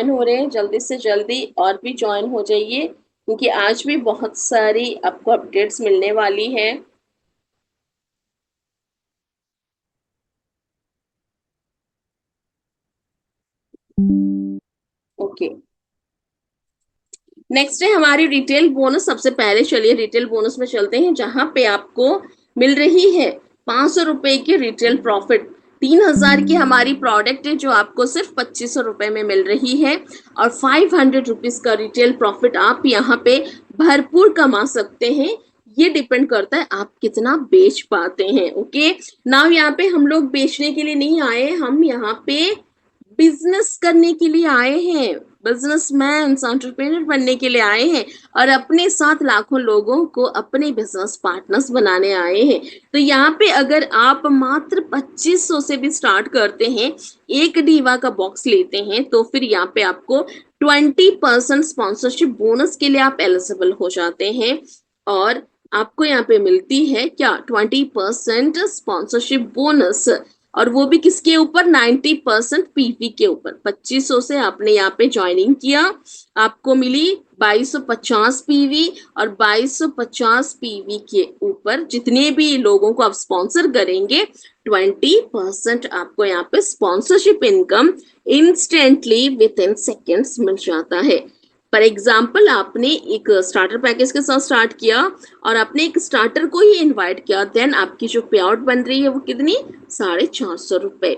Join हो रहे हैं जल्दी से जल्दी और भी ज्वाइन हो जाइए, क्योंकि आज भी बहुत सारी आपको अपडेट्स मिलने वाली है। ओके, नेक्स्ट है हमारी रिटेल बोनस। सबसे पहले चलिए रिटेल बोनस में चलते हैं, जहां पे आपको मिल रही है 500 रुपए की रिटेल प्रॉफिट। 3,000 की हमारी प्रोडक्ट है जो आपको सिर्फ 2500 रुपए में मिल रही है, और 500 रुपीज का रिटेल प्रॉफिट आप यहाँ पे भरपूर कमा सकते हैं। ये डिपेंड करता है आप कितना बेच पाते हैं। ओके, नाउ यहाँ पे हम लोग बेचने के लिए नहीं आए, हम यहाँ पे बिजनेस करने के लिए आए हैं, बिजनेसमैन एंटरप्रेन्योर बनने के लिए आए हैं, और अपने साथ लाखों लोगों को अपने बिजनेस पार्टनर्स बनाने आए हैं। तो यहाँ पे अगर आप मात्र 2500 से भी स्टार्ट करते हैं, एक डीवा का बॉक्स लेते हैं, तो फिर यहाँ पे आपको 20% स्पॉन्सरशिप बोनस के लिए आप एलिजिबल हो जाते हैं। और आपको यहाँ पे मिलती है क्या, 20% स्पॉन्सरशिप बोनस, और वो भी किसके ऊपर, 90% पीवी के ऊपर। 2500 से आपने यहाँ पे ज्वाइनिंग किया, आपको मिली 2250 पीवी, और 2250 पीवी के ऊपर जितने भी लोगों को आप स्पॉन्सर करेंगे, 20% आपको यहाँ पे sponsorship income instantly within seconds मिल जाता है। फॉर एग्जाम्पल, आपने एक स्टार्टर पैकेज के साथ स्टार्ट किया और आपने एक स्टार्टर को ही इनवाइट किया, देन आपकी जो पे आउट बन रही है वो कितनी, 450 रुपए।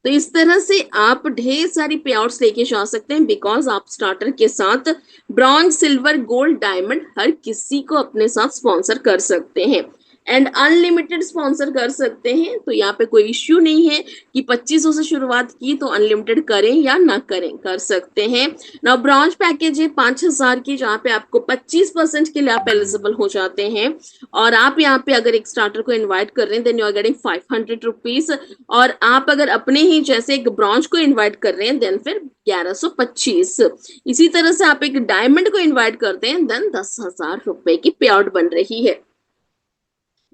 तो इस तरह से आप ढेर सारी पे आउट्स लेके जा सकते हैं, बिकॉज आप स्टार्टर के साथ ब्रॉन्ज, सिल्वर, गोल्ड, डायमंड हर किसी को अपने साथ स्पॉन्सर कर सकते हैं, एंड अनलिमिटेड स्पॉन्सर कर सकते हैं। तो यहाँ पे कोई इश्यू नहीं है कि 2500 से शुरुआत की तो अनलिमिटेड करें या ना करें, कर सकते हैं। ना ब्रॉन्ज पैकेज है 5000 की, जहाँ पे आपको 25% के लिए आप एलिजिबल हो जाते हैं, और आप यहाँ पे अगर एक स्टार्टर को इन्वाइट कर रहे हैं then you are getting 500 rupees, और आप अगर अपने ही जैसे एक ब्रॉन्ज को इन्वाइट कर रहे हैं देन फिर 1125। इसी तरह से आप एक डायमंड को इन्वाइट करते हैं देन 10,000 रुपए की पे आउट बन रही है।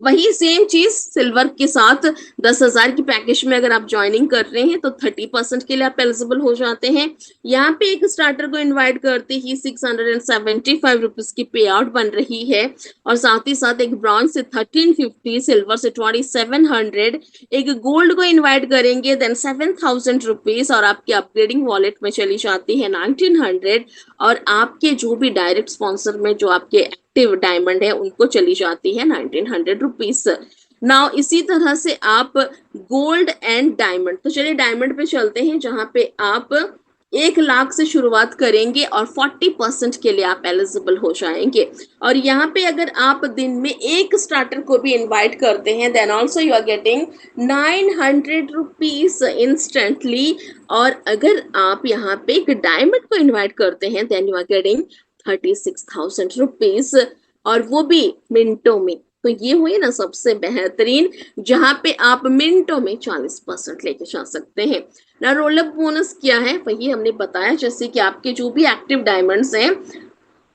वही सेम चीज सिल्वर के साथ 10,000 की पैकेज में अगर आप ज्वाइनिंग कर रहे हैं तो 30% के लिए आप एलिजिबल हो जाते हैं। यहाँ पे एक स्टार्टर को इनवाइट करते ही 675 रुपीज की पे आउट बन रही है, और साथ ही साथ एक ब्रॉन्ज से 1350, सिल्वर से 2700, एक गोल्ड को इन्वाइट करेंगे देन 7,000 रुपीज, और आपके अपग्रेडिंग वॉलेट में चली जाती है 1900, और आपके जो भी डायरेक्ट स्पॉन्सर में जो आपके एक्टिव डायमंड है उनको चली जाती है 1900 रुपीज। नाउ इसी तरह से आप गोल्ड एंड डायमंड, तो चलिए डायमंड पे चलते हैं, जहां पे आप 1 लाख से शुरुआत करेंगे और 40% के लिए आप एलिजिबल हो जाएंगे। और यहाँ पे अगर आप दिन में एक स्टार्टर को भी इनवाइट करते हैं then also you are getting 900 rupees instantly, और अगर आप यहाँ पे एक डायमंड को इनवाइट करते हैं then you are getting 36,000 rupees, और वो भी मिनटों में। तो ये हुई ना सबसे बेहतरीन, जहां पे आप मिनटों में 40% लेके जा सकते हैं ना। रोल अप बोनस क्या है वही हमने बताया, जैसे कि आपके जो भी एक्टिव डायमंड्स हैं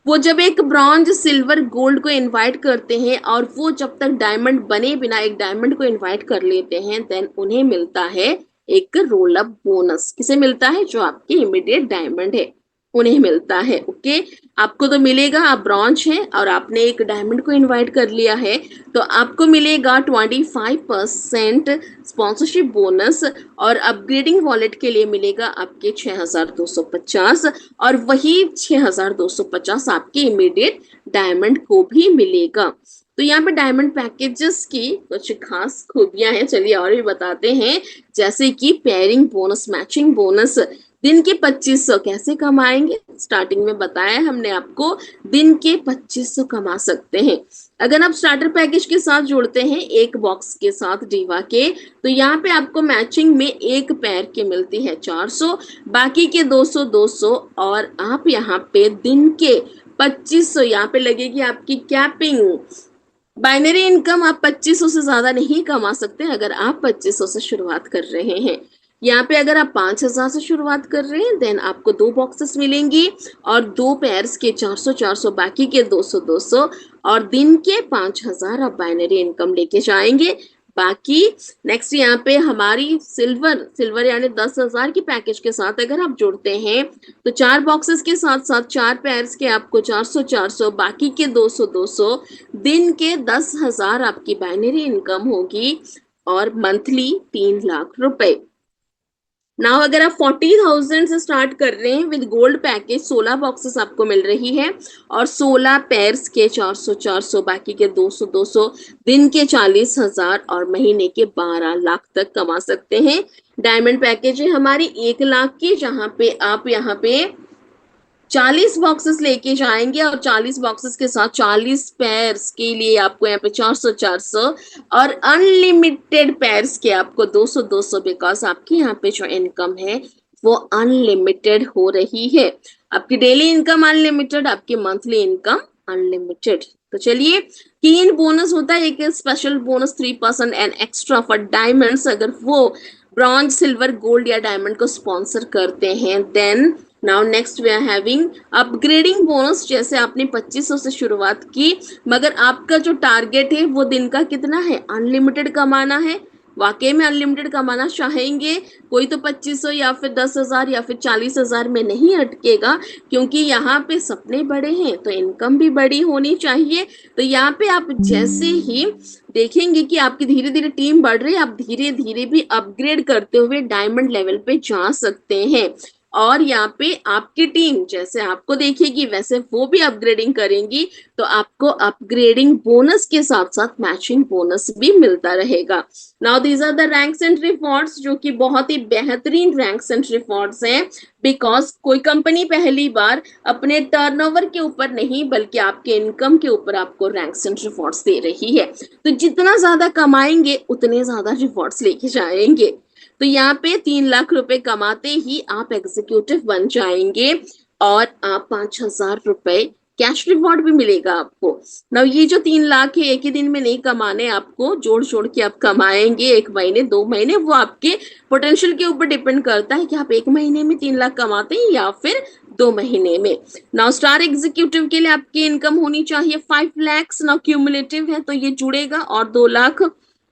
वो जब एक ब्रॉन्ज, सिल्वर, गोल्ड को इनवाइट करते हैं, और वो जब तक डायमंड बने बिना एक डायमंड को इनवाइट कर लेते हैं देन उन्हें मिलता है एक रोल अप बोनस। किसे मिलता है, जो आपके इमीडिएट डायमंड है उन्हें मिलता है। ओके, आपको तो मिलेगा, आप ब्रॉन्ज हैं और आपने एक डायमंड को इनवाइट कर लिया है, तो आपको मिलेगा 25% स्पॉन्सरशिप बोनस, और अपग्रेडिंग वॉलेट के लिए मिलेगा आपके 6,250, और वही 6,250 आपके इमीडिएट डायमंड को भी मिलेगा। तो यहाँ पे डायमंड पैकेजेस की कुछ खास खूबियां हैं, चलिए और भी बताते हैं, जैसे कि पेयरिंग बोनस, मैचिंग बोनस। दिन के 2500 कैसे कमाएंगे, स्टार्टिंग में बताया हमने आपको, दिन के 2500 कमा सकते हैं। अगर आप स्टार्टर पैकेज के साथ जुड़ते हैं एक बॉक्स के साथ डीवा के, तो यहाँ पे आपको मैचिंग में एक पैर के मिलती है 400, बाकी के 200 200, और आप यहाँ पे दिन के 2500 यहाँ पे लगेगी आपकी कैपिंग। बाइनरी इनकम आप 2500 से ज्यादा नहीं कमा सकते अगर आप 2500 से शुरुआत कर रहे हैं। यहाँ पे अगर आप 5,000 से शुरुआत कर रहे हैं देन आपको 2 बॉक्सेस मिलेंगी, और 2 पेयर्स के 400 400, बाकी के 200 200, और दिन के 5,000 आप बाइनरी इनकम लेके जाएंगे। बाकी नेक्स्ट यहाँ पे हमारी सिल्वर यानी 10,000 की पैकेज के साथ अगर आप जुड़ते हैं तो 4 बॉक्सेस के साथ साथ 4 पेयर्स के आपको 400 बाकी के 200 दिन के 10,000 आपकी बाइनरी इनकम होगी और मंथली 3 लाख रुपए। नाउ अगर आप 40,000 से स्टार्ट कर रहे हैं विद गोल्ड पैकेज 16 बॉक्सेस आपको मिल रही है और 16 पेयर्स के 400 बाकी के 200 दिन के 40,000 और महीने के 12 लाख तक कमा सकते हैं। डायमंड पैकेज है हमारी 1 लाख की, जहां पे आप यहाँ पे 40 बॉक्सेस लेके जाएंगे और 40 बॉक्सेस के साथ 40 पेयर्स के लिए आपको यहाँ पे 400 और अनलिमिटेड पेयर्स के आपको 200 बिकॉज आपकी यहाँ पे जो इनकम है वो अनलिमिटेड हो रही है। आपकी डेली इनकम अनलिमिटेड, आपकी मंथली इनकम अनलिमिटेड। तो चलिए 3 बोनस होता है, एक special bonus 3% and extra for diamonds अगर वो ब्रॉन्ज सिल्वर गोल्ड या डायमंड को स्पॉन्सर करते हैं। Then now next we are having upgrading bonus. जैसे आपने 2500 से शुरुआत की मगर आपका जो टारगेट है वो दिन का कितना है, अनलिमिटेड कमाना है। वाकई में अनलिमिटेड कमाना चाहेंगे कोई तो 2500 या फिर 10,000 या फिर 40,000 में नहीं अटकेगा, क्योंकि यहाँ पे सपने बड़े हैं तो इनकम भी बड़ी होनी चाहिए। तो यहाँ पे आप जैसे ही देखेंगे कि आपकी धीरे धीरे टीम बढ़ रही है, आप धीरे धीरे भी अपग्रेड करते हुए डायमंड लेवल पे जा सकते हैं। और यहाँ पे आपकी टीम जैसे आपको देखेगी वैसे वो भी अपग्रेडिंग करेंगी, तो आपको अपग्रेडिंग बोनस के साथ साथ मैचिंग बोनस भी मिलता रहेगा। Now these are the ranks and rewards, जो कि बहुत ही बेहतरीन रैंक्स एंड रिवॉर्ड्स हैं बिकॉज कोई कंपनी पहली बार अपने टर्नओवर के ऊपर नहीं बल्कि आपके इनकम के ऊपर आपको रैंक्स एंड रिवॉर्ड्स दे रही है। तो जितना ज्यादा कमाएंगे उतने ज्यादा रिवॉर्ड्स लेके जाएंगे। तो यहाँ पे 3 लाख रुपए कमाते ही आप एग्जीक्यूटिव बन जाएंगे और आप 5,000 रुपए कैश रिवॉर्ड भी मिलेगा आपको। ना ये जो 3 लाख है एक ही दिन में नहीं कमाने, आपको जोड़ जोड़ के आप कमाएंगे 1 महीने 2 महीने, वो आपके पोटेंशियल के ऊपर डिपेंड करता है कि आप 1 महीने में 3 लाख कमाते हैं या फिर 2 महीने में। नाउ स्टार एग्जीक्यूटिव के लिए आपकी इनकम होनी चाहिए 5 लाख। नाउ क्यूमुलेटिव है तो ये जुड़ेगा और 2 लाख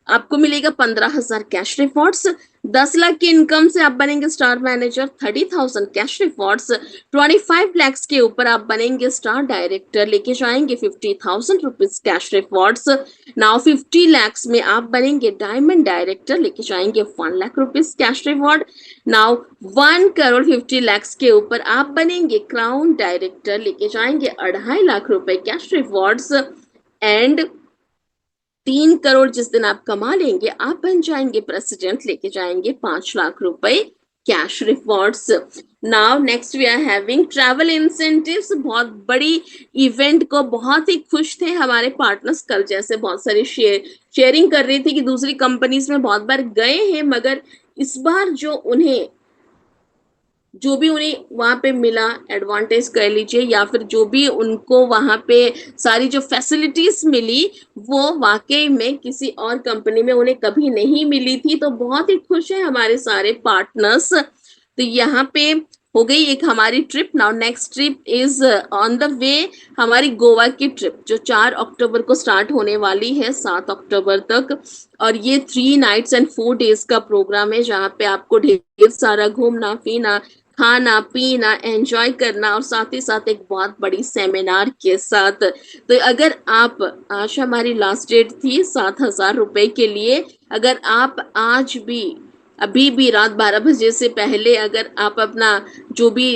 आपको मिलेगा 15,000 कैश रिवॉर्ड्स। 10 लाख की इनकम से आप बनेंगे star manager, 30,000 cash rewards. 25 lakh के ऊपर आप बनेंगे स्टार डायरेक्टर, लेके जाएंगे 50,000 rupees cash rewards. Now 50 lakh में आप बनेंगे डायमंड डायरेक्टर, लेके जाएंगे 1 lakh rupees cash reward. Now 1 crore 50 lakh के ऊपर आप बनेंगे क्राउन डायरेक्टर, लेके जाएंगे 2.5 लाख रुपए कैश रिवॉर्ड्स। एंड 3 करोड़ जिस दिन आप कमा लेंगे आप बन जाएंगे प्रेसिडेंट, लेके जाएंगे 5 लाख रुपए cash rewards. Now next we are having travel incentives. बहुत बड़ी इवेंट को बहुत ही खुश थे हमारे पार्टनर्स, कल जैसे बहुत सारी शेयरिंग कर रही थी कि दूसरी कंपनीज में बहुत बार गए हैं मगर इस बार जो भी उन्हें वहां पे मिला एडवांटेज कह लीजिए या फिर जो भी उनको वहां पे सारी जो फैसिलिटीज मिली वो वाकई में किसी और कंपनी में उन्हें कभी नहीं मिली थी। तो बहुत ही खुश है हमारे सारे पार्टनर्स। तो यहाँ पे हो गई एक हमारी trip. Now next trip is on the way, हमारी गोवा की ट्रिप जो 4 अक्टूबर को स्टार्ट होने वाली है 7 अक्टूबर तक। और ये 3 नाइट्स एंड 4 डेज का प्रोग्राम है जहाँ पे आपको ढेर सारा घूमना फिरना खाना पीना एंजॉय करना और साथ ही साथ एक बहुत बड़ी सेमिनार के साथ। तो अगर आप, आज हमारी लास्ट डेट थी 7,000 रुपए के लिए, अगर आप आज भी अभी भी रात 12 बजे से पहले अगर आप अपना जो भी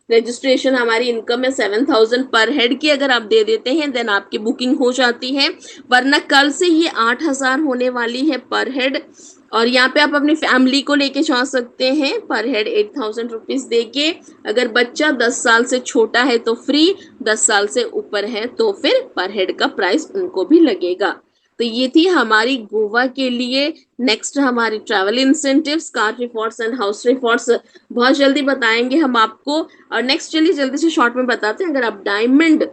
रजिस्ट्रेशन, हमारी इनकम है 7,000 पर हेड की, अगर आप दे देते हैं देन आपकी बुकिंग हो जाती है। वरना कल से ये 8,000 होने वाली है पर हेड। और यहाँ पे आप अपनी फैमिली को लेके जा सकते हैं पर हेड 8,000 रुपीज दे के। अगर बच्चा 10 साल से छोटा है तो फ्री, 10 साल से ऊपर है तो फिर पर हेड का प्राइस उनको भी लगेगा। तो ये थी हमारी गोवा के लिए। नेक्स्ट हमारी travel incentives, car rewards and house rewards बहुत जल्दी बताएंगे हम आपको। और नेक्स्ट चलिए जल्दी से शॉर्ट में बताते हैं। अगर आप डायमंड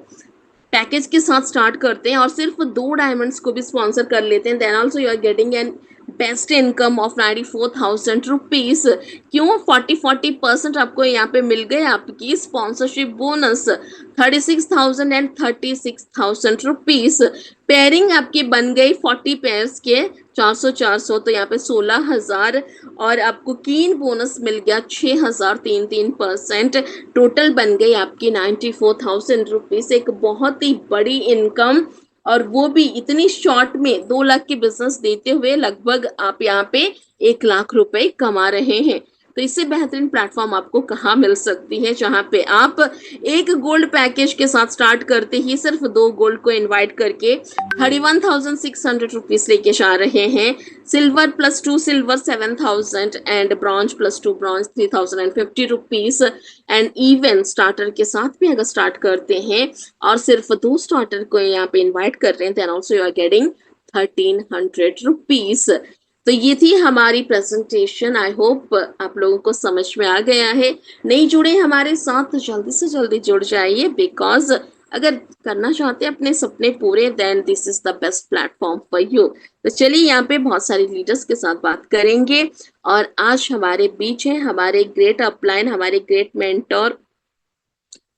पैकेज के साथ स्टार्ट करते हैं और सिर्फ 2 डायमंड्स को भी स्पॉन्सर कर लेते हैं then also you are getting an best income of 94,000 rupees. क्यों 40% आपको यहाँ पे मिल गए आपकी sponsorship bonus 36,000 and 36,000 rupees. Pairing आपकी बन गई 40 पेयर्स के 400 तो यहाँ पे 16,000 और आपको कीन बोनस मिल गया 6,000 3%। टोटल बन गई आपकी 94,000 रुपीज। एक बहुत ही बड़ी इनकम, और वो भी इतनी शॉर्ट में 2 लाख की बिजनेस देते हुए लगभग आप यहाँ पे 1 लाख रुपए कमा रहे हैं। तो इससे बेहतरीन प्लेटफॉर्म आपको कहाँ मिल सकती है, जहाँ पे आप एक गोल्ड पैकेज के साथ स्टार्ट करते ही सिर्फ 2 गोल्ड को इनवाइट करके 31,600 रुपीज लेके जा रहे हैं। Silver +2 silver 7,000 and bronze +2 bronze 3,050 rupees. And even starter के साथ भी अगर स्टार्ट करते हैं और सिर्फ 2 स्टार्टर को यहाँ पे इनवाइट कर रहे हैं, then also you are getting 1,300 rupees. तो ये थी हमारी प्रेजेंटेशन। आई होप आप लोगों को समझ में आ गया है। नहीं जुड़े हमारे साथ तो जल्दी से जल्दी जुड़ जाइए, बिकॉज अगर करना चाहते हैं अपने सपने पूरे, then this is the best platform for you. तो चलिए यहाँ पे बहुत सारे लीडर्स के साथ बात करेंगे, और आज हमारे बीच है हमारे ग्रेट अपलाइन, हमारे great mentor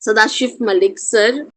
Sadashiv Malik sir.